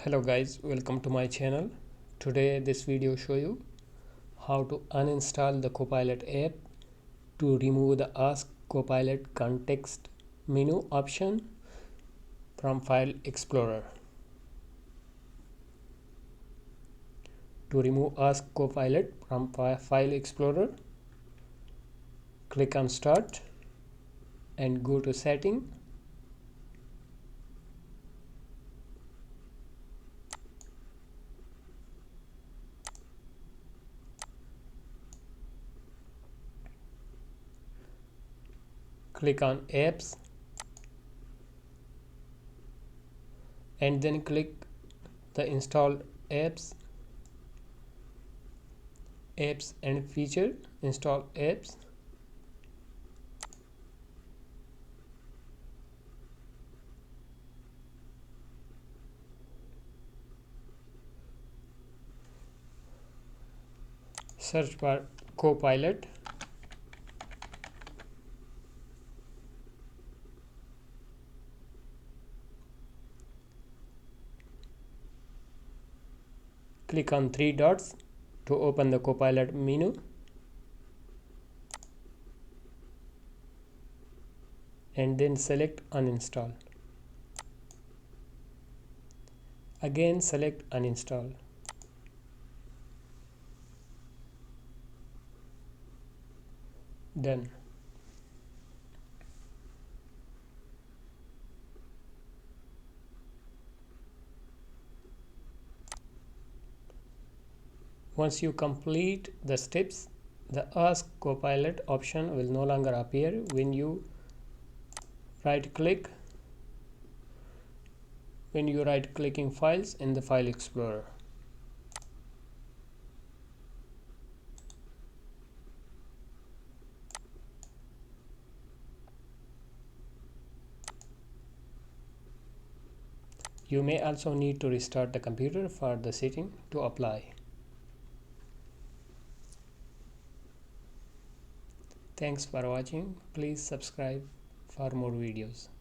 Hello guys, welcome to my channel. Today this video show you how to uninstall the Copilot app to remove the Ask Copilot context menu option from FileExplorer. To remove Ask Copilot from FileExplorer, click on Start and go to Setting. Click on Apps and then click the Install Apps and Feature. Install apps. Search for Copilot. Click on three dots to open the Copilot menu and then select Uninstall. Again select Uninstall. Done. Once you complete the steps, the Ask Copilot option will no longer appear when you right clicking files in the FileExplorer. You may also need to restart the computer for the setting to apply. Thanks for watching. Please subscribe for more videos.